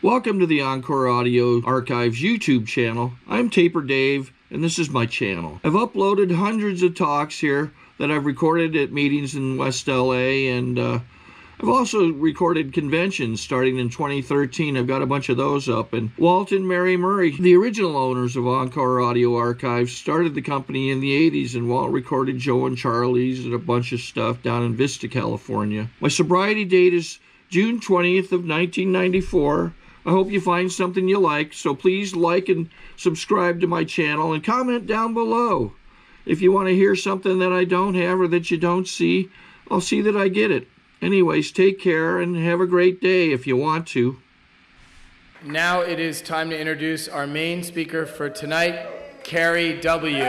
Welcome to the Encore Audio Archives YouTube channel. I'm Taper Dave, and this is my channel. I've uploaded hundreds of talks here that I've recorded at meetings in West LA, and I've also recorded conventions starting in 2013. I've got a bunch of those up. And Walt and Mary Murray, the original owners of Encore Audio Archives, started the company in the 80s, and Walt recorded Joe and Charlie's and a bunch of stuff down in Vista, California. My sobriety date is June 20th of 1994. I hope you find something you like, so please like and subscribe to my channel and comment down below. If you want to hear something that I don't have or that you don't see, I'll see that I get it. Anyways, take care and have a great day if you want to. Now it is time to introduce our main speaker for tonight, Carrie W.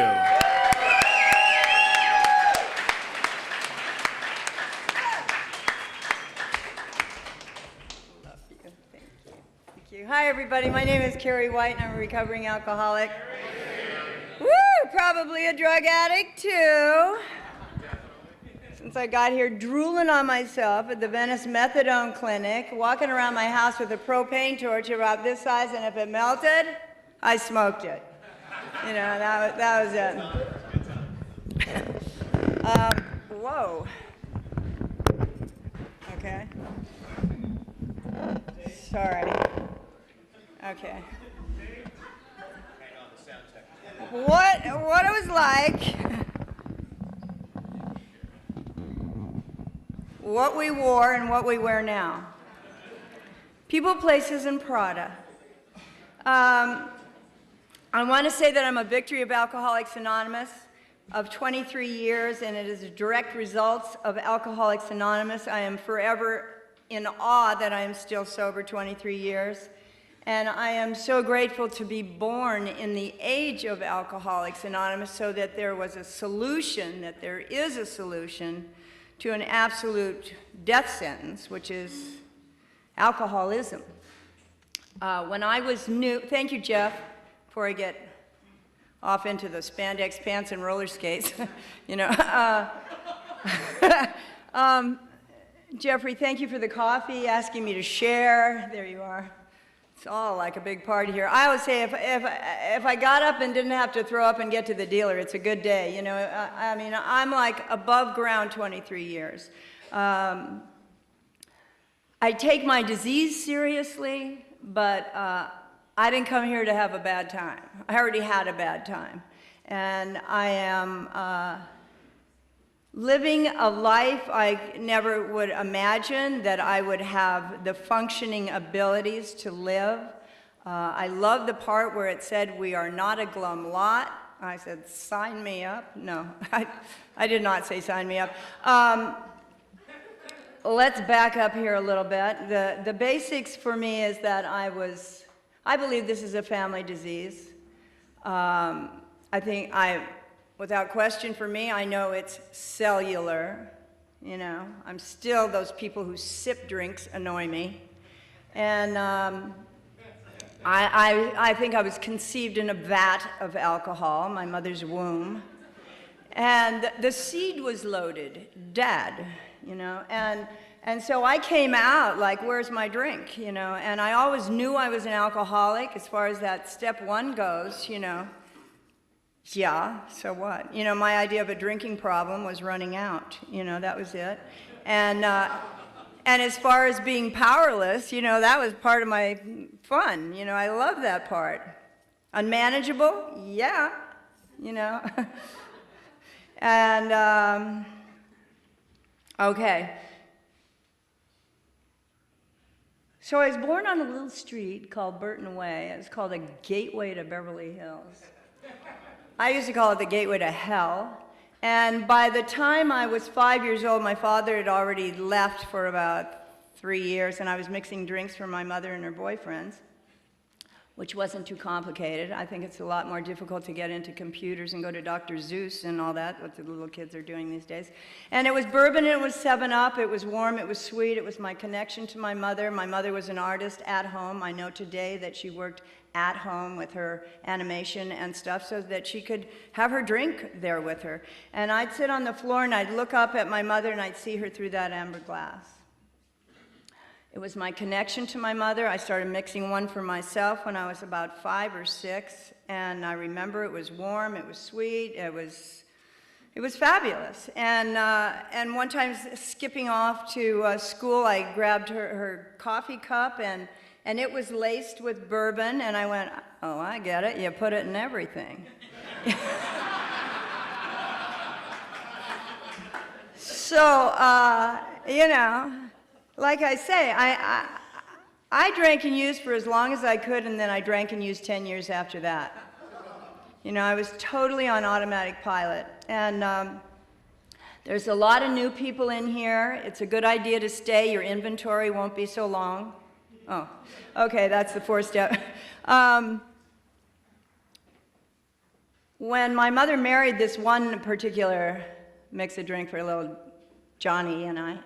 Hi everybody, my name is Carrie White and I'm a recovering alcoholic. Woo, probably a drug addict too. Since I got here drooling on myself at the Venice Methadone Clinic, walking around my house with a propane torch about this size, and if it melted, I smoked it. You know, that was it. Whoa. Okay. Sorry. Okay. What it was like, what we wore and what we wear now. People, places, and Prada. I want to say that I'm a victory of Alcoholics Anonymous of 23 years, and it is a direct result of Alcoholics Anonymous. I am forever in awe that I am still sober 23 years. And I am so grateful to be born in the age of Alcoholics Anonymous so that there was a solution, that there is a solution to an absolute death sentence, which is alcoholism. When I was new, thank you, Jeff, before I get off into the spandex pants and roller skates, you know. Jeffrey, thank you for the coffee, asking me to share. There you are. It's all like a big party here. I always say if I got up and didn't have to throw up and get to the dealer, it's a good day. You know, I mean, I'm like above ground 23 years. I take my disease seriously, but I didn't come here to have a bad time. I already had a bad time. And I am living a life I never would imagine that I would have the functioning abilities to live. I love the part where it said, "We are not a glum lot." I said, "Sign me up." No, I did not say sign me up. Let's back up here a little bit. The basics for me is that I believe this is a family disease. Without question for me, I know it's cellular. You know, I'm still, those people who sip drinks annoy me. And I think I was conceived in a vat of alcohol, my mother's womb. And the seed was loaded, Dad, you know. And so I came out like, where's my drink, you know. And I always knew I was an alcoholic as far as that step one goes, you know. Yeah, so what? You know, my idea of a drinking problem was running out. You know, that was it. And as far as being powerless, you know, that was part of my fun. You know, I love that part. Unmanageable? Yeah, you know. And, okay. So I was born on a little street called Burton Way. It was called a gateway to Beverly Hills. I used to call it the gateway to hell. And by the time I was 5 years old, my father had already left for about 3 years, and I was mixing drinks for my mother and her boyfriends, which wasn't too complicated. I think it's a lot more difficult to get into computers and go to Dr. Zeus and all that, what the little kids are doing these days. And it was bourbon, and it was 7-Up, it was warm, it was sweet, it was my connection to my mother. My mother was an artist at home. I know today that she worked at home with her animation and stuff so that she could have her drink there with her. And I'd sit on the floor and I'd look up at my mother and I'd see her through that amber glass. It was my connection to my mother. I started mixing one for myself when I was about 5 or 6, and I remember it was warm, it was sweet, it was fabulous. And one time, skipping off to school, I grabbed her coffee cup, and it was laced with bourbon, and I went, oh, I get it, you put it in everything. So, you know, like I say, I drank and used for as long as I could, and then I drank and used 10 years after that. You know, I was totally on automatic pilot. And there's a lot of new people in here. It's a good idea to stay. Your inventory won't be so long. Oh, okay, that's the 4th step. When my mother married this one particular mix a drink for a little Johnny and I,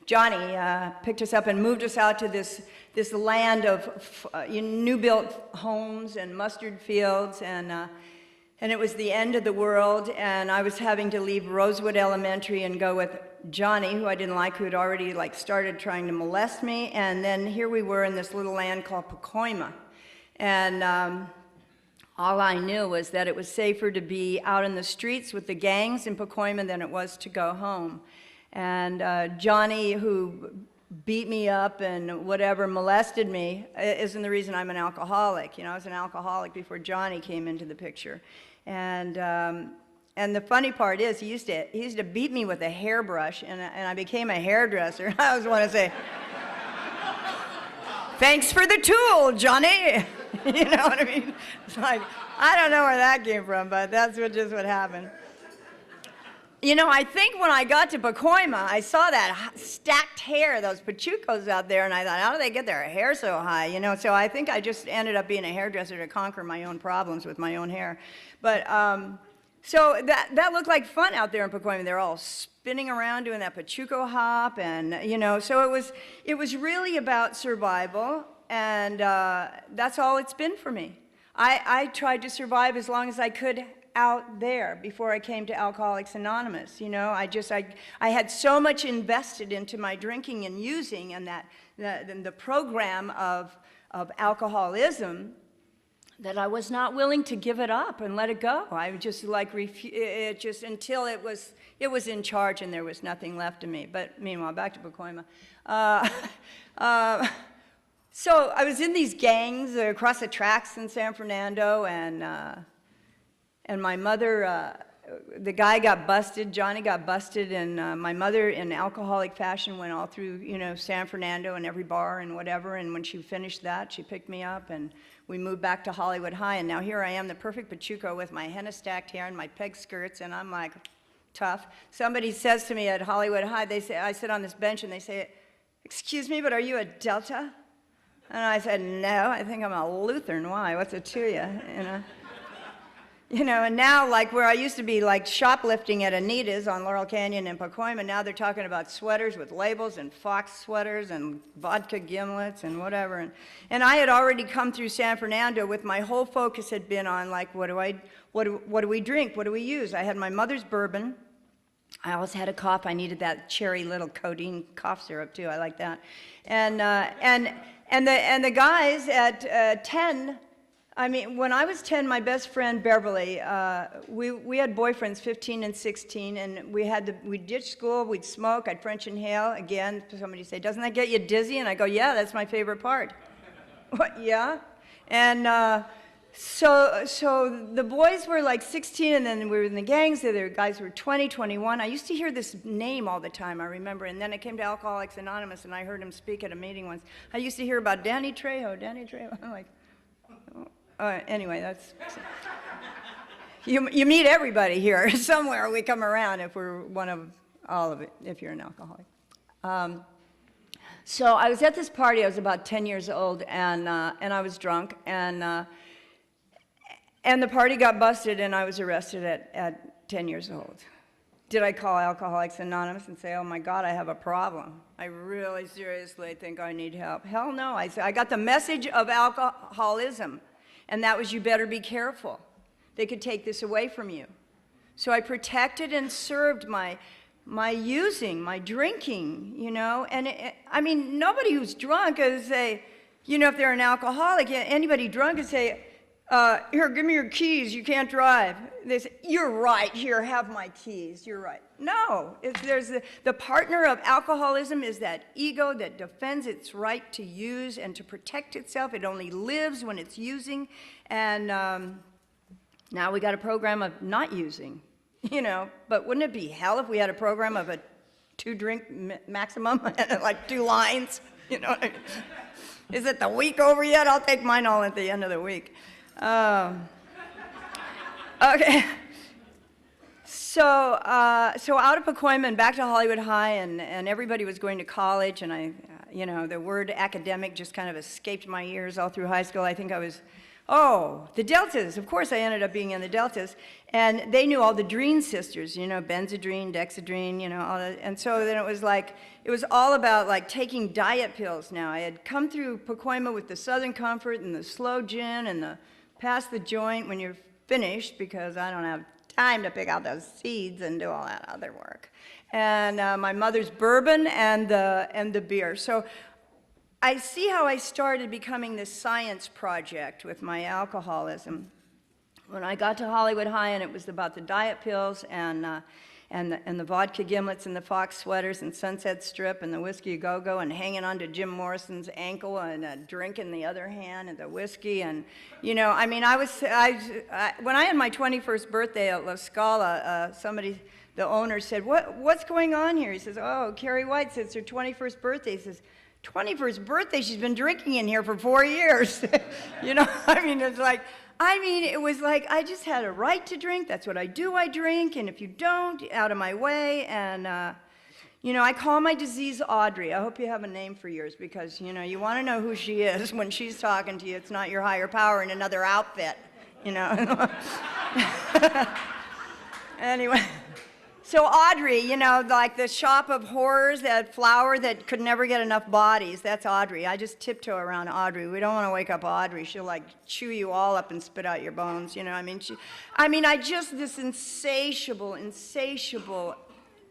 Johnny picked us up and moved us out to this land of new-built homes and mustard fields, and it was the end of the world, and I was having to leave Rosewood Elementary and go with Johnny, who I didn't like, who had already started trying to molest me, and then here we were in this little land called Pacoima, and all I knew was that it was safer to be out in the streets with the gangs in Pacoima than it was to go home. And Johnny, who beat me up and whatever, molested me, isn't the reason I'm an alcoholic. You know, I was an alcoholic before Johnny came into the picture. And the funny part is, he used to beat me with a hairbrush, and I became a hairdresser. I always want to say, thanks for the tool, Johnny. You know what I mean? It's like, I don't know where that came from, but that's just what happened. You know, I think when I got to Pacoima, I saw that stacked hair, those pachucos out there, and I thought, how do they get their hair so high? You know, so I think I just ended up being a hairdresser to conquer my own problems with my own hair. But, so that looked like fun out there in Pacoima. They're all spinning around doing that pachuco hop, and, you know, so it was really about survival, and that's all it's been for me. I tried to survive as long as I could out there before I came to Alcoholics Anonymous. You know, I had so much invested into my drinking and using, and the program of alcoholism, that I was not willing to give it up and let it go. I just until it was in charge and there was nothing left of me. But meanwhile, back to Pacoima. So I was in these gangs across the tracks in San Fernando, and my mother, the guy got busted, Johnny got busted, and my mother, in alcoholic fashion, went all through, you know, San Fernando and every bar and whatever, and when she finished that, she picked me up, and we moved back to Hollywood High, and now here I am, the perfect pachuco with my henna-stacked hair and my peg skirts, and I'm like, tough. Somebody says to me at Hollywood High, they say, I sit on this bench, and they say, excuse me, but are you a Delta? And I said, no, I think I'm a Lutheran. Why? What's it to you? You know? You know, and now, like, where I used to be, like, shoplifting at Anita's on Laurel Canyon and Pacoima, now they're talking about sweaters with labels and fox sweaters and vodka gimlets and whatever. And I had already come through San Fernando with my whole focus had been on, like, what do we drink? What do we use? I had my mother's bourbon. I always had a cough. I needed that cherry little codeine cough syrup, too. I like that. And the guys at 10... I mean, when I was 10, my best friend, Beverley, we had boyfriends, 15 and 16, and we'd ditch school, we'd smoke, I'd French inhale. Again, somebody say, doesn't that get you dizzy? And I go, yeah, that's my favorite part. What, yeah? And so the boys were like 16, and then we were in the gangs. The other guys were 20, 21. I used to hear this name all the time, I remember, and then I came to Alcoholics Anonymous, and I heard him speak at a meeting once. I used to hear about Danny Trejo. I'm like, anyway, that's... You meet everybody here. Somewhere we come around if we're one of all of it, if you're an alcoholic. So I was at this party. I was about 10 years old, and I was drunk, and the party got busted, and I was arrested at 10 years old. Did I call Alcoholics Anonymous and say, oh my God, I have a problem? I really seriously think I need help. Hell no. I got the message of alcoholism. And that was, you better be careful. They could take this away from you. So I protected and served my my using, my drinking, you know. And I mean, nobody who's drunk is say, you know, if they're an alcoholic, anybody drunk would say, here, give me your keys, you can't drive. They say, you're right, here, have my keys, you're right. No, there's the partner of alcoholism is that ego that defends its right to use and to protect itself. It only lives when it's using. And now we got a program of not using, you know. But wouldn't it be hell if we had a program of a 2-drink maximum, like 2 lines, you know? Is it the week over yet? I'll take mine all at the end of the week. Okay. So out of Pacoima and back to Hollywood High, and everybody was going to college, and I, you know, the word academic just kind of escaped my ears all through high school. I think I was, the Deltas. Of course, I ended up being in the Deltas, and they knew all the Dreen sisters, you know, Benzedrine, Dexedrine, you know, all that. And so then it was all about like taking diet pills now. I had come through Pacoima with the Southern Comfort and the slow gin and the pass the joint when you're finished, because I don't have time to pick out those seeds and do all that other work. And my mother's bourbon and the beer. So I see how I started becoming this science project with my alcoholism. When I got to Hollywood High, and it was about the diet pills and the vodka gimlets and the fox sweaters and Sunset Strip and the whiskey go-go and hanging on to Jim Morrison's ankle and a drink in the other hand and the whiskey. And, you know, I mean, when I had my 21st birthday at La Scala, the owner said, what's going on here? He says, oh, Carrie White said it's her 21st birthday. He says, 21st birthday? She's been drinking in here for 4 years. You know, I mean, it was like I just had a right to drink. That's what I do, I drink. And if you don't, out of my way. And, you know, I call my disease Audrey. I hope you have a name for yours, because, you know, you want to know who she is when she's talking to you. It's not your higher power in another outfit, you know. Anyway. So Audrey, you know, like the shop of horrors, that flower that could never get enough bodies, that's Audrey. I just tiptoe around Audrey. We don't want to wake up Audrey. She'll like chew you all up and spit out your bones, you know. This insatiable,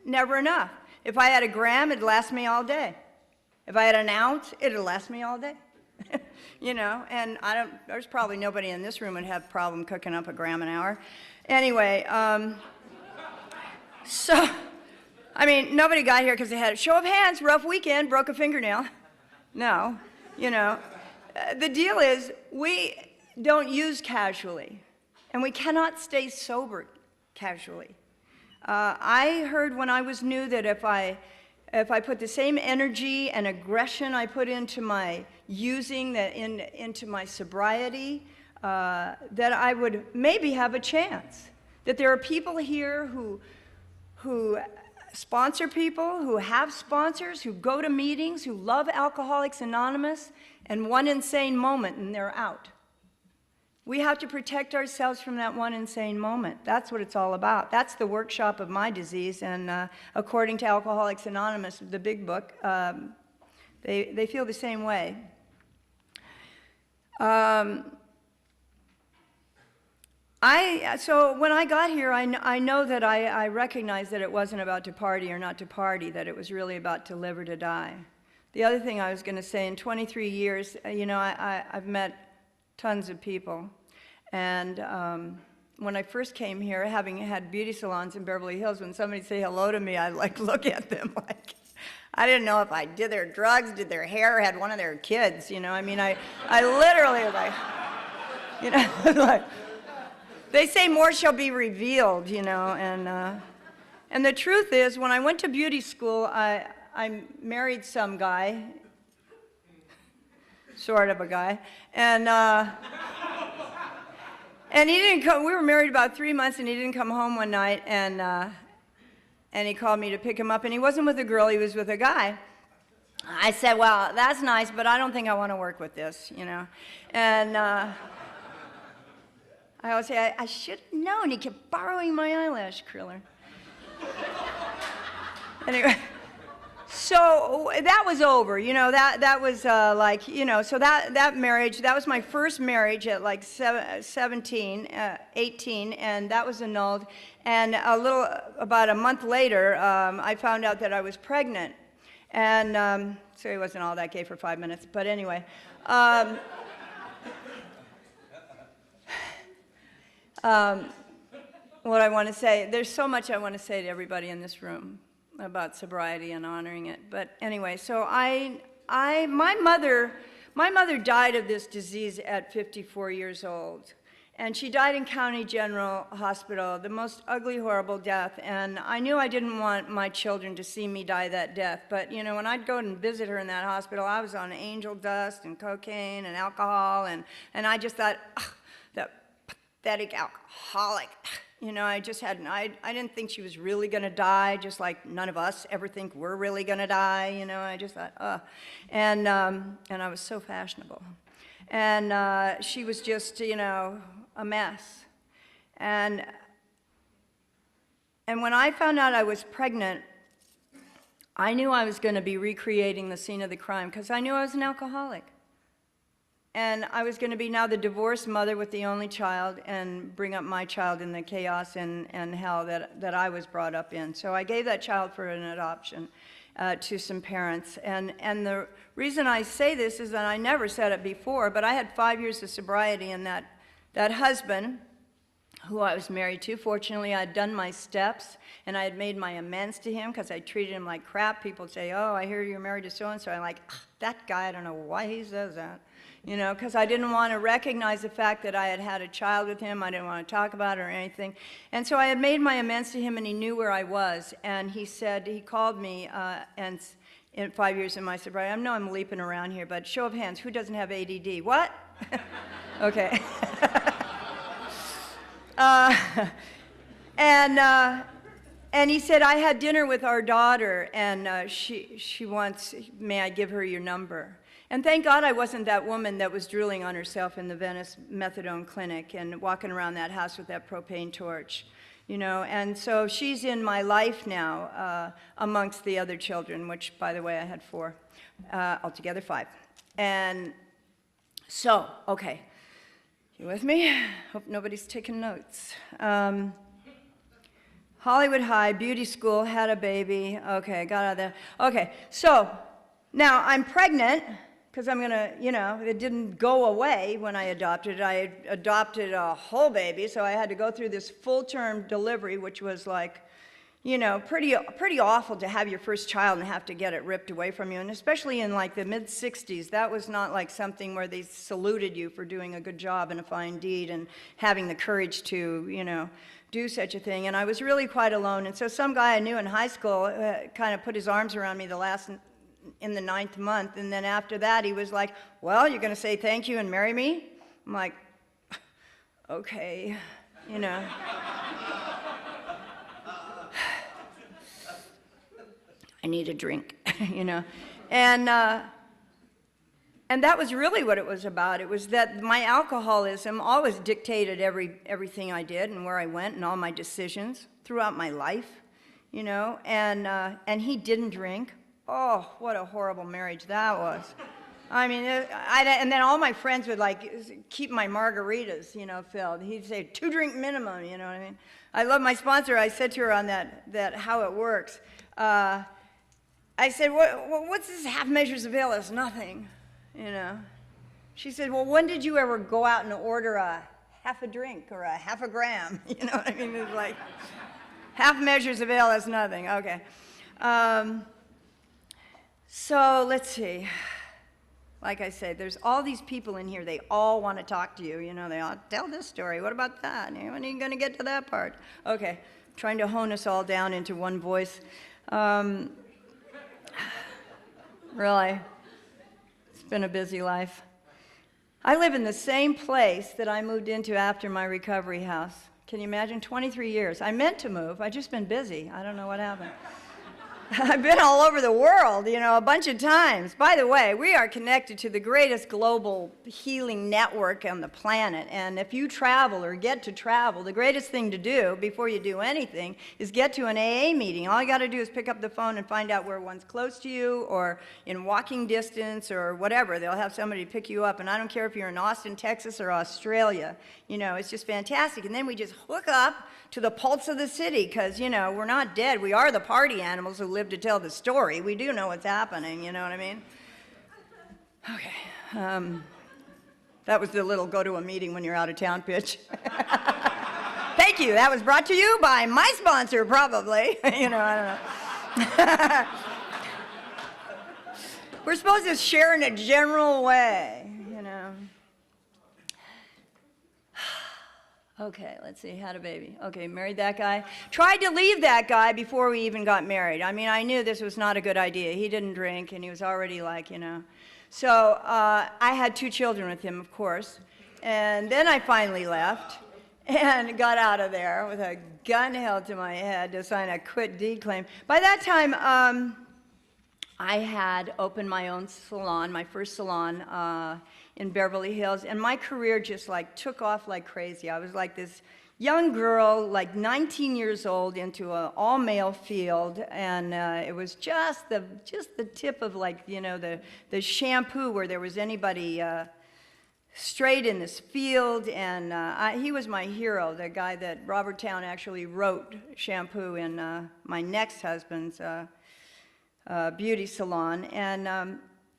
never enough. If I had a gram, it'd last me all day. If I had an ounce, it'd last me all day. You know, and there's probably nobody in this room would have a problem cooking up a gram an hour. Anyway, so, I mean, nobody got here because they had a show of hands, rough weekend, broke a fingernail. No, you know. The deal is we don't use casually, and we cannot stay sober casually. I heard when I was new that if I put the same energy and aggression I put into my using into my sobriety, that I would maybe have a chance. That there are people here who sponsor people, who have sponsors, who go to meetings, who love Alcoholics Anonymous, and one insane moment and they're out. We have to protect ourselves from that one insane moment. That's what it's all about. That's the workshop of my disease, and according to Alcoholics Anonymous, the big book, they feel the same way. So when I got here, I know that I recognized that it wasn't about to party or not to party, that it was really about to live or to die. The other thing I was going to say, in 23 years, you know, I've met tons of people. And when I first came here, having had beauty salons in Beverly Hills, when somebody say hello to me, I look at them like, I didn't know if I did their drugs, did their hair, or had one of their kids, you know. I mean, I literally was like, you know, like, they say more shall be revealed, you know, and the truth is, when I went to beauty school, I married some guy, sort of a guy, and he didn't come. We were married about 3 months, and he didn't come home one night, and he called me to pick him up, and he wasn't with a girl, he was with a guy. I said, well, that's nice, but I don't think I want to work with this, you know, and I always say, I should have known. He kept borrowing my eyelash curler. Anyway, So that was over, that was like, so that marriage, that was my first marriage at like 17, 18, and that was annulled. And about a month later, I found out that I was pregnant. And so he wasn't all that gay for 5 minutes, but anyway. What I want to say, there's so much I want to say to everybody in this room about sobriety and honoring it. But anyway, so my mother died of this disease at 54 years old. And she died in County General Hospital, the most ugly, horrible death. And I knew I didn't want my children to see me die that death. But, when I'd go and visit her in that hospital, I was on angel dust and cocaine and alcohol. And I just thought, that pathetic alcoholic. I didn't think she was really going to die, just like none of us ever think we're really going to die. I just thought, and I was so fashionable. And she was just, a mess. And when I found out I was pregnant, I knew I was going to be recreating the scene of the crime because I knew I was an alcoholic. And I was going to be now the divorced mother with the only child and bring up my child in the chaos and hell that I was brought up in. So I gave that child for an adoption to some parents. And the reason I say this is that I never said it before, but I had 5 years of sobriety, and that husband who I was married to, fortunately I had done my steps and I had made my amends to him because I treated him like crap. People say, oh, I hear you're married to so-and-so. I'm like, that guy, I don't know why he says that. Because I didn't want to recognize the fact that I had had a child with him. I didn't want to talk about it or anything. And so I had made my amends to him, and he knew where I was. And he called me, and in 5 years of my sobriety, I know I'm leaping around here, but show of hands, who doesn't have ADD? What? Okay. And he said, I had dinner with our daughter, and she wants, may I give her your number? And thank God I wasn't that woman that was drooling on herself in the Venice methadone clinic and walking around that house with that propane torch, And so she's in my life now amongst the other children, which, by the way, I had 4, altogether 5. And so, okay, you with me? Hope nobody's taking notes. Hollywood High, beauty school, had a baby. Okay, got out of there. Okay, so now I'm pregnant. Because I'm going to, it didn't go away when I adopted it. I adopted a whole baby, so I had to go through this full-term delivery, which was like, pretty awful to have your first child and have to get it ripped away from you. And especially in like the mid-60s, that was not like something where they saluted you for doing a good job and a fine deed and having the courage to, do such a thing. And I was really quite alone. And so some guy I knew in high school kind of put his arms around me in the 9th month, and then after that he was like, well, you're going to say thank you and marry me? I'm like, okay, I need a drink, and that was really what it was about. It was that my alcoholism always dictated everything I did and where I went and all my decisions throughout my life, and he didn't drink. Oh, what a horrible marriage that was. I mean, and then all my friends would keep my margaritas, filled. He'd say 2 drink minimum, you know what I mean? I love my sponsor. I said to her on that how it works. I said, what's this half measures of ale? It's nothing, She said, well, when did you ever go out and order a half a drink or a half a gram? You know what I mean? It's like half measures of ale is nothing. Okay. So let's see. Like I said, there's all these people in here. They all want to talk to you. They all tell this story. What about that? When are you going to get to that part? Okay, trying to hone us all down into one voice. Really, it's been a busy life. I live in the same place that I moved into after my recovery house. Can you imagine? 23 years. I meant to move. I've just been busy. I don't know what happened. I've been all over the world, a bunch of times. By the way, we are connected to the greatest global healing network on the planet. And if you travel or get to travel, the greatest thing to do before you do anything is get to an AA meeting. All you got to do is pick up the phone and find out where one's close to you or in walking distance or whatever. They'll have somebody pick you up. And I don't care if you're in Austin, Texas or Australia. It's just fantastic. And then we just hook up to the pulse of the city because, we're not dead. We are the party animals who live to tell the story. We do know what's happening, you know what I mean? Okay. That was the little go to a meeting when you're out of town pitch. Thank you. That was brought to you by my sponsor, probably. I don't know. We're supposed to share in a general way, Okay, let's see, had a baby. Okay, married that guy. Tried to leave that guy before we even got married. I mean, I knew this was not a good idea. He didn't drink, and he was already So I had 2 children with him, of course. And then I finally left and got out of there with a gun held to my head to sign a quit deed claim. By that time, I had opened my own salon, my first salon, in Beverley Hills, and my career just took off like crazy. I was like this young girl, 19 years old, into an all-male field, and it was just the tip of the shampoo where there was anybody straight in this field, and he was my hero, the guy that Robert Town actually wrote shampoo in my next husband's beauty salon,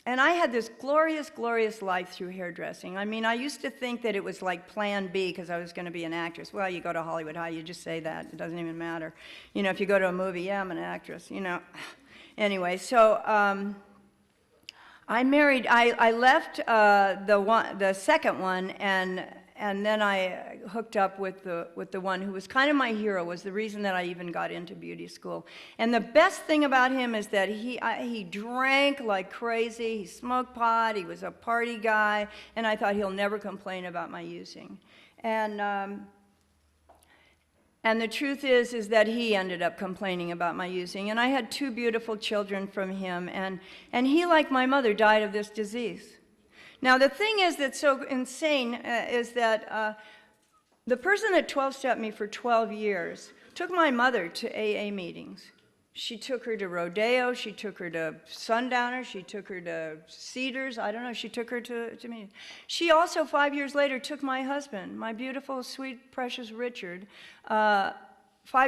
and I had this glorious, glorious life through hairdressing. I mean, I used to think that it was like plan B because I was going to be an actress. Well, you go to Hollywood High, you just say that. It doesn't even matter. If you go to a movie, yeah, I'm an actress, Anyway, so I married, I left the second one, and then I hooked up with the one who was kind of my hero, was the reason that I even got into beauty school. And the best thing about him is that he drank like crazy, he smoked pot, he was a party guy, and I thought he'll never complain about my using. And the truth is that he ended up complaining about my using. And I had 2 beautiful children from him, and he, like my mother, died of this disease. Now, the thing is that's so insane is that the person that 12-stepped me for 12 years took my mother to AA meetings. She took her to Rodeo, she took her to Sundowner, she took her to Cedars, I don't know, she took her to meetings. She also, 5 years later, took my husband, my beautiful, sweet, precious Richard, 5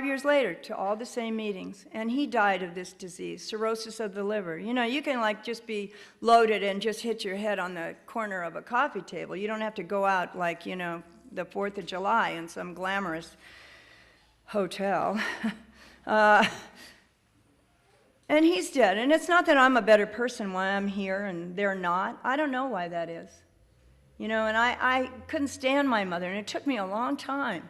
years later to all the same meetings, and he died of this disease, cirrhosis of the liver. You can just be loaded and just hit your head on the corner of a coffee table. You don't have to go out the 4th of July in some glamorous hotel. And he's dead, and it's not that I'm a better person when I'm here and they're not. I don't know why that is. And I couldn't stand my mother, and it took me a long time,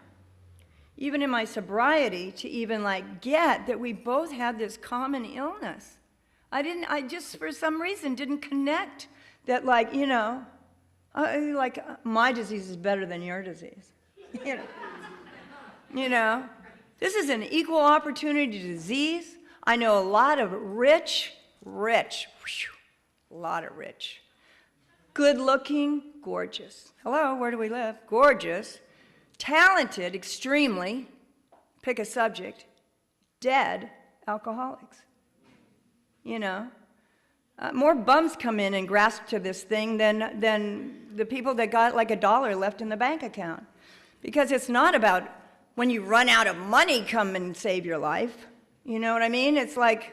even in my sobriety, to even get that we both had this common illness. I just for some reason didn't connect that my disease is better than your disease. This is an equal opportunity disease. I know a lot of rich, good looking, gorgeous. Hello, where do we live? Gorgeous. Talented, extremely, pick a subject, dead alcoholics. More bums come in and grasp to this thing than the people that got $1 left in the bank account. Because it's not about when you run out of money, come and save your life. You know what I mean? It's I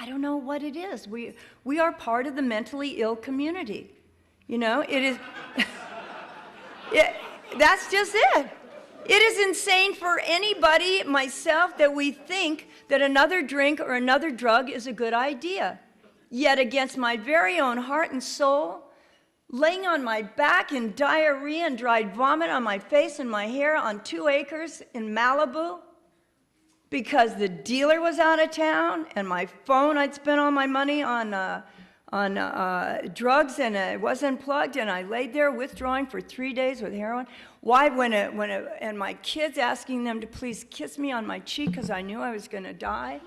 don't know what it is. We are part of the mentally ill community. It is... That's just it. It is insane for anybody, myself, that we think that another drink or another drug is a good idea. Yet against my very own heart and soul, laying on my back in diarrhea and dried vomit on my face and my hair on 2 acres in Malibu, because the dealer was out of town and my phone, I'd spent all my money on drugs, and it wasn't plugged, and I laid there withdrawing for 3 days with heroin. Why, and my kids asking them to please kiss me on my cheek because I knew I was going to die.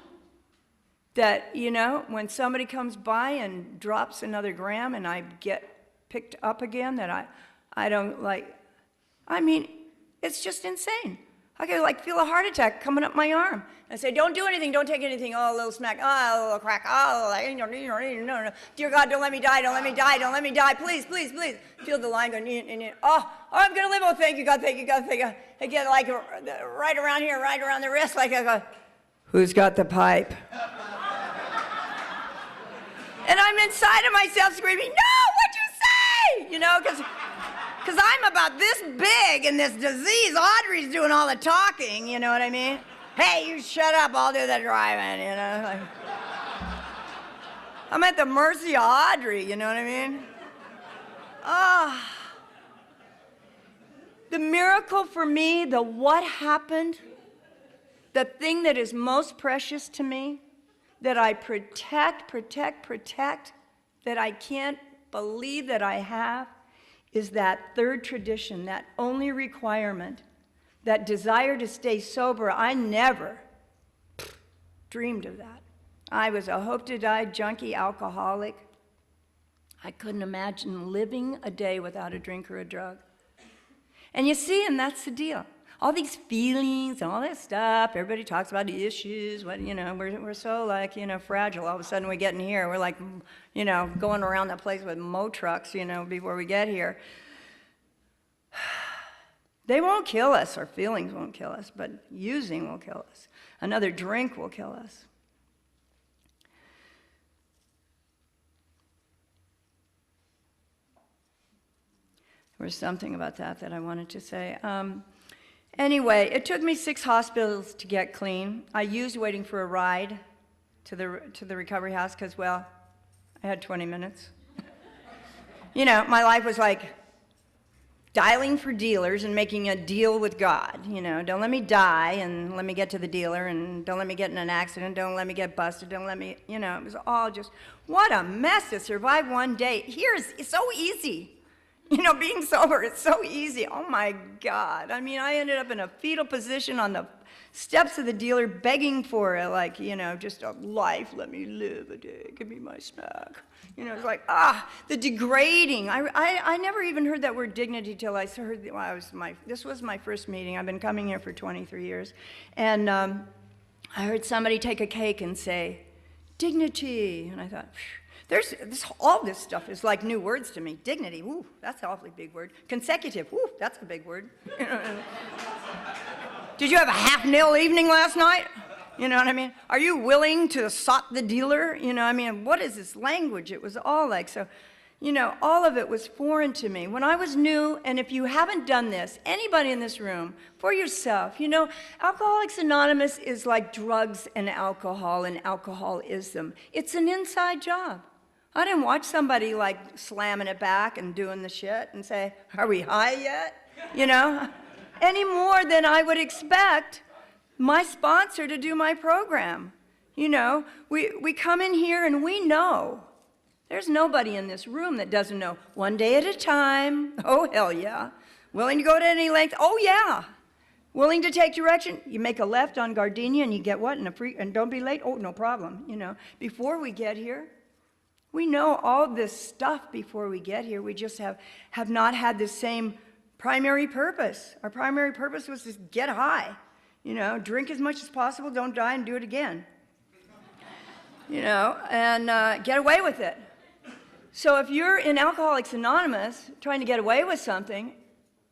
That, you know, when somebody comes by and drops another gram and I get picked up again, that I don't like, I mean, it's just insane. I could like feel a heart attack coming up my arm. I say, don't do anything, don't take anything. Oh, a little smack, oh, a little crack, oh, no. Dear God, don't let me die, don't let me die, don't let me die, please, please, please. Feel the line going, oh, I'm gonna live, oh, thank you, God, thank you, God, thank you. I get like right around here, right around the wrist, like I go, who's got the pipe? And I'm inside of myself screaming, no, what'd you say? You know, because I'm about this big in this disease. Audrey's doing all the talking, you know what I mean? Hey, you shut up, I'll do the driving, you know? Like, I'm at the mercy of Audrey, you know what I mean? The miracle for me, the what happened, the thing that is most precious to me, that I protect, that I can't believe that I have, is that third tradition, that only requirement, that desire to stay sober. I never dreamed of that. I was a hope-to-die junkie alcoholic. I couldn't imagine living a day without a drink or a drug. And you see, and that's the deal. All these feelings and all that stuff, everybody talks about the issues, what, you know, we're so like, you know, fragile. All of a sudden we get in here, we're like, you know, going around that place with mow trucks, you know, before we get here. They won't kill us, our feelings won't kill us, but using will kill us. Another drink will kill us. There was something about that I wanted to say. Anyway, it took me 6 hospitals to get clean. I used waiting for a ride to the recovery house because, well, I had 20 minutes. You know, my life was like dialing for dealers and making a deal with God. You know, don't let me die and let me get to the dealer, and don't let me get in an accident, don't let me get busted, don't let me, you know, it was all just, what a mess to survive one day. It's so easy. You know, being sober, it's so easy. Oh my God. I mean, I ended up in a fetal position on the steps of the dealer begging for it, like, you know, just a life, let me live a day, give me my smack. You know, it's like, the degrading. I never even heard that word dignity till I heard, this was my first meeting. I've been coming here for 23 years. And I heard somebody take a cake and say, dignity. And I thought, all this stuff is like new words to me. Dignity, woo, that's an awfully big word. Consecutive, woo, that's a big word. Did you have a half-nil evening last night? You know what I mean? Are you willing to sot the dealer? You know, I mean, what is this language? It was all like, so, you know, all of it was foreign to me. When I was new, and if you haven't done this, anybody in this room, for yourself, you know, Alcoholics Anonymous is like drugs and alcoholism. It's an inside job. I didn't watch somebody like slamming it back and doing the shit and say, are we high yet? You know, any more than I would expect my sponsor to do my program. You know, we come in here and we know. There's nobody in this room that doesn't know. One day at a time. Oh, hell yeah. Willing to go to any length? Oh, yeah. Willing to take direction? You make a left on Gardenia and you get what? And don't be late? Oh, no problem. You know, before we get here, we know all this stuff before we get here. We just have not had the same primary purpose. Our primary purpose was to get high. You know, drink as much as possible, don't die, and do it again. You know, and get away with it. So if you're in Alcoholics Anonymous trying to get away with something,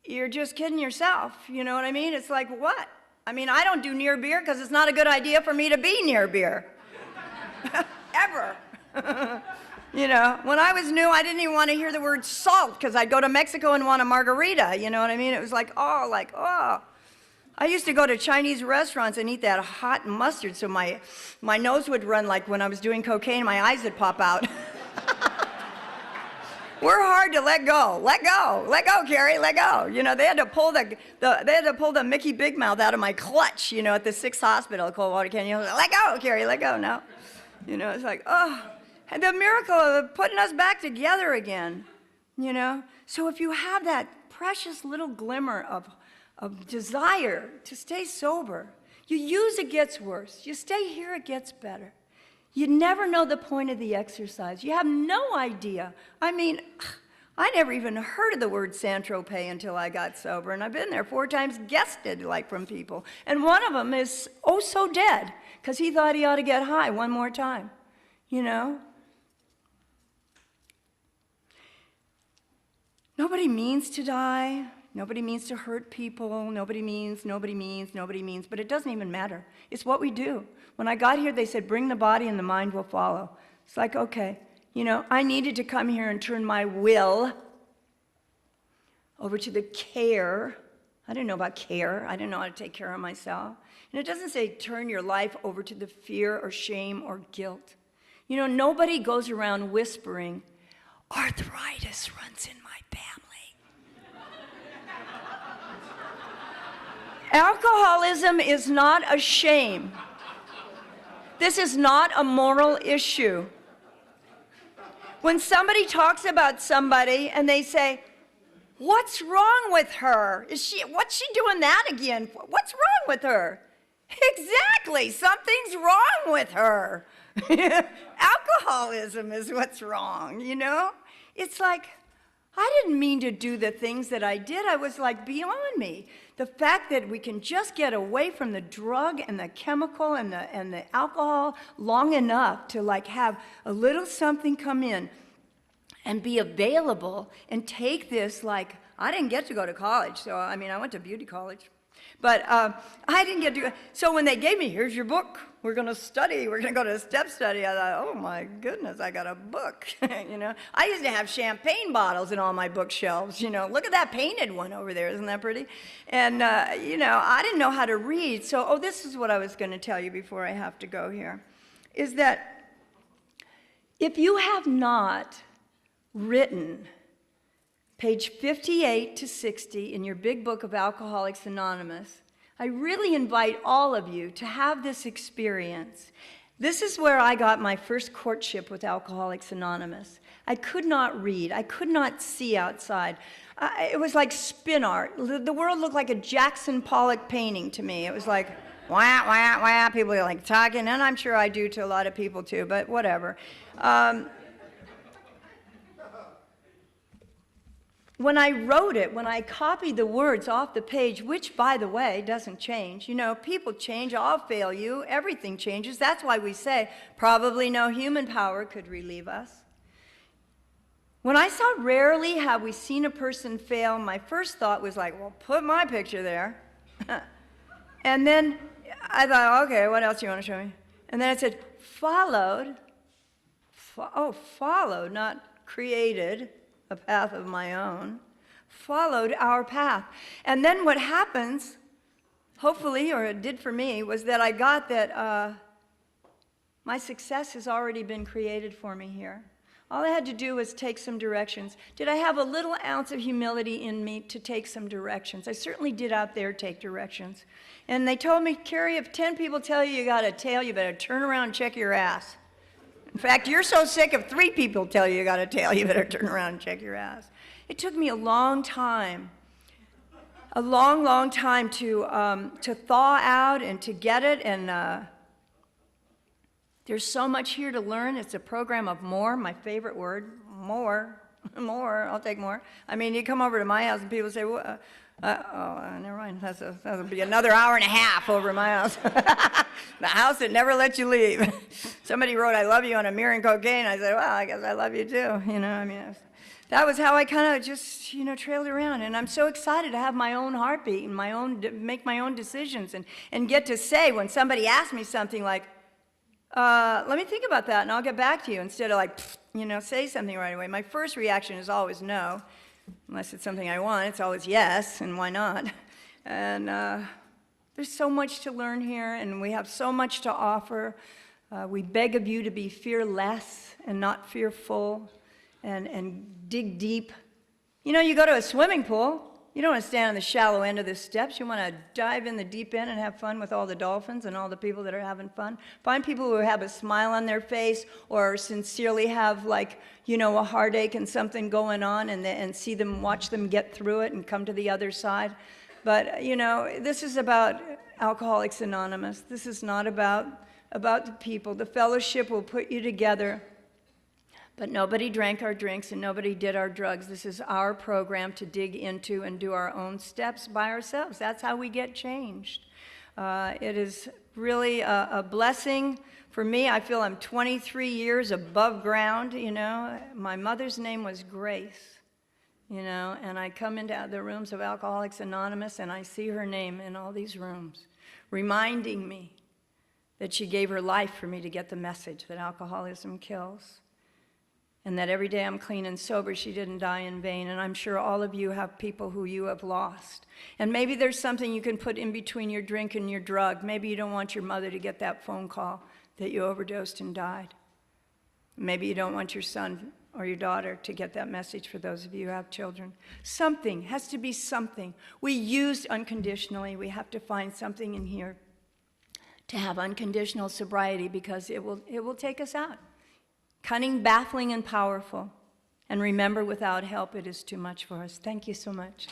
you're just kidding yourself. You know what I mean? It's like, what? I mean, I don't do near beer because it's not a good idea for me to be near beer. Ever. You know, when I was new, I didn't even want to hear the word salt because I'd go to Mexico and want a margarita, you know what I mean? It was like, oh. I used to go to Chinese restaurants and eat that hot mustard so my nose would run like when I was doing cocaine, my eyes would pop out. We're hard to let go. Let go, Carrie, let go. You know, they had to pull the Mickey Big Mouth out of my clutch, you know, at the 6th hospital at Coldwater Canyon. Let go, Carrie, let go now. You know, it's like, oh. The miracle of putting us back together again, you know? So if you have that precious little glimmer of desire to stay sober, you use it gets worse. You stay here, it gets better. You never know the point of the exercise. You have no idea. I mean, I never even heard of the word Saint-Tropez until I got sober, and I've been there 4 times guested, like, from people. And one of them is oh so dead, because he thought he ought to get high one more time, you know? Nobody means to die. Nobody means to hurt people. Nobody means, but it doesn't even matter. It's what we do. When I got here, they said, bring the body and the mind will follow. It's like, okay, you know, I needed to come here and turn my will over to the care. I didn't know about care. I didn't know how to take care of myself. And it doesn't say turn your life over to the fear or shame or guilt. You know, nobody goes around whispering, arthritis runs in my family. Alcoholism is not a shame. This is not a moral issue. When somebody talks about somebody and they say, what's wrong with her? What's she doing that again? What's wrong with her? Exactly, something's wrong with her. Alcoholism is what's wrong, you know? It's like, I didn't mean to do the things that I did. I was like beyond me. The fact that we can just get away from the drug and the chemical and the alcohol long enough to like have a little something come in and be available and take this like, I didn't get to go to college. So, I mean, I went to beauty college. But I didn't get to, so when they gave me, here's your book, we're going to study, we're going to go to a step study, I thought, oh my goodness, I got a book, you know. I used to have champagne bottles in all my bookshelves, you know. Look at that painted one over there, isn't that pretty? And, you know, I didn't know how to read, so, this is what I was going to tell you before I have to go here, is that if you have not written page 58 to 60 in your big book of Alcoholics Anonymous, I really invite all of you to have this experience. This is where I got my first courtship with Alcoholics Anonymous. I could not read. I could not see outside. It was like spin art. The world looked like a Jackson Pollock painting to me. It was like, wah, wah, wah, people are like talking, and I'm sure I do to a lot of people too, but whatever. When I wrote it, when I copied the words off the page, which, by the way, doesn't change. You know, people change, I'll fail you, everything changes. That's why we say, probably no human power could relieve us. When I saw rarely have we seen a person fail, my first thought was like, well, put my picture there. And then I thought, okay, what else do you want to show me? And then I said, followed, not created, a path of my own, followed our path. And then what happens, hopefully, or it did for me, was that I got that my success has already been created for me here. All I had to do was take some directions. Did I have a little ounce of humility in me to take some directions? I certainly did out there take directions. And they told me, Carrie, if 10 people tell you you got a tail, you better turn around and check your ass. In fact, you're so sick if 3 people tell you you got a tail, you better turn around and check your ass. It took me a long time, a long, long time to thaw out and to get it. And there's so much here to learn. It's a program of more, my favorite word, more, I'll take more. I mean, you come over to my house and people say, well, never mind, that'll be another hour and a half over my house. The house that never lets you leave. Somebody wrote, I love you on a mirror and cocaine. I said, well, I guess I love you too. You know, I mean, that was how I kind of just, you know, trailed around. And I'm so excited to have my own heartbeat and make my own decisions and get to say when somebody asks me something like, let me think about that and I'll get back to you, instead of like, you know, say something right away. My first reaction is always no. Unless it's something I want, it's always yes, and why not? And there's so much to learn here, and we have so much to offer. We beg of you to be fearless and not fearful, and dig deep. You know, you go to a swimming pool, You don't want to stand on the shallow end of the steps. You want to dive in the deep end and have fun with all the dolphins and all the people that are having fun. Find people who have a smile on their face or sincerely have, like, you know, a heartache and something going on, and see them, watch them get through it and come to the other side. But, you know, this is about Alcoholics Anonymous. This is not about the people. The fellowship will put you together. But nobody drank our drinks and nobody did our drugs. This is our program to dig into and do our own steps by ourselves. That's how we get changed. It is really a blessing for me. I feel I'm 23 years above ground, you know. My mother's name was Grace, you know, and I come into the rooms of Alcoholics Anonymous and I see her name in all these rooms, reminding me that she gave her life for me to get the message that alcoholism kills. And that every day I'm clean and sober, she didn't die in vain. And I'm sure all of you have people who you have lost. And maybe there's something you can put in between your drink and your drug. Maybe you don't want your mother to get that phone call that you overdosed and died. Maybe you don't want your son or your daughter to get that message, for those of you who have children. Something, has to be something. We used unconditionally. We have to find something in here to have unconditional sobriety, because it will take us out. Cunning, baffling, and powerful. And remember, without help, it is too much for us. Thank you so much.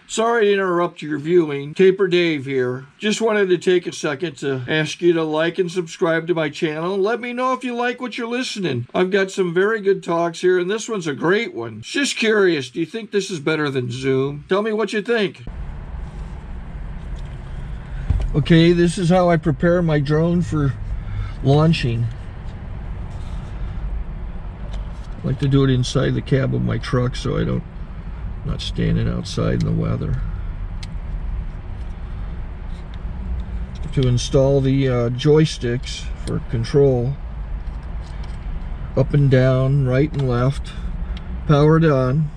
Sorry to interrupt your viewing. Taper Dave here. Just wanted to take a second to ask you to like and subscribe to my channel. Let me know if you like what you're listening. I've got some very good talks here, and this one's a great one. Just curious, do you think this is better than Zoom? Tell me what you think. Okay, this is how I prepare my drone for launching. I like to do it inside the cab of my truck so I'm not standing outside in the weather. To install the joysticks for control, up and down, right and left, powered on.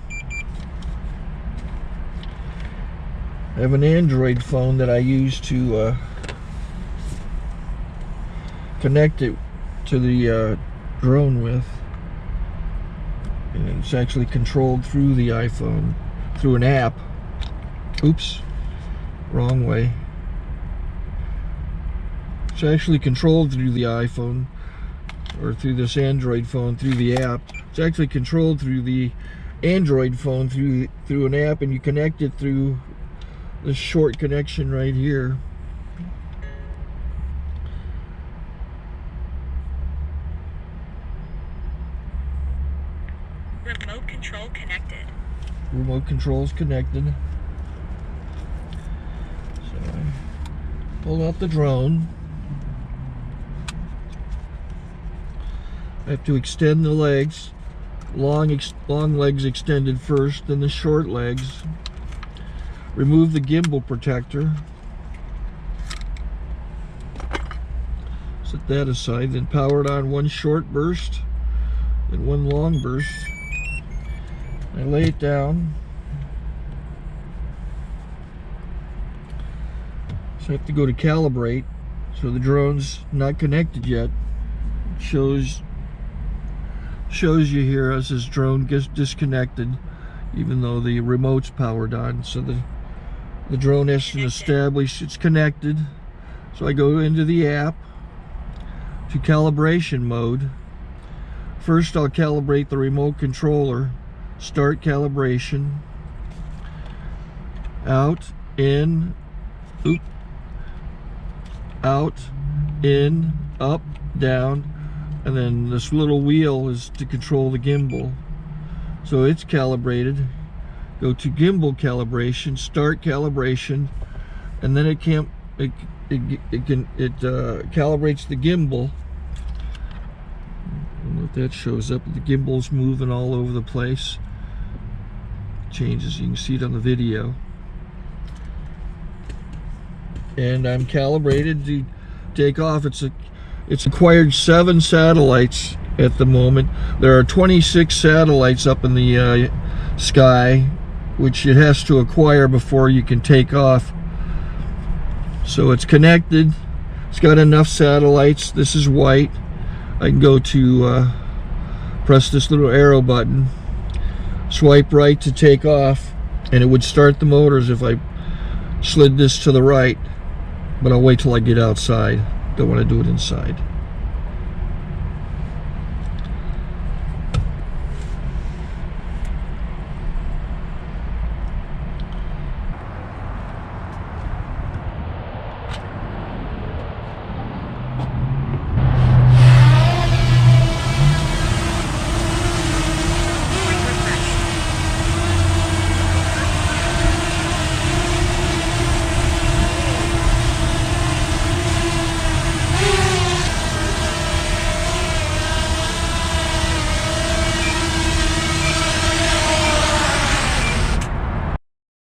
I have an Android phone that I use to connect it to the drone with. And it's actually controlled through the iPhone, through an app. Oops, wrong way. It's actually controlled through the iPhone, or through this Android phone, through the app. It's actually controlled through the Android phone, through an app, and you connect it through this short connection right here. Remote control connected. Remote control's connected. So I pull out the drone. I have to extend the legs. Long legs extended first, then the short legs. Remove the gimbal protector. Set that aside, then power it on one short burst, then one long burst. I lay it down. So I have to go to calibrate. So the drone's not connected yet. It shows you here as this drone gets disconnected, even though the remote's powered on. So the drone has to establish it's connected. So I go into the app to calibration mode. First I'll calibrate the remote controller. Start calibration. Out, in, oop, out, in, up, down, and then this little wheel is to control the gimbal. So it's calibrated. Go to gimbal calibration, start calibration, and then it calibrates the gimbal. I don't know if that shows up. The gimbal's moving all over the place. Changes, you can see it on the video. And I'm calibrated to take off. It's acquired 7 satellites at the moment. There are 26 satellites up in the sky which it has to acquire before you can take off. So it's connected. It's got enough satellites. This is white. I can go to press this little arrow button, swipe right to take off, and it would start the motors if I slid this to the right, but I'll wait till I get outside. Don't want to do it inside.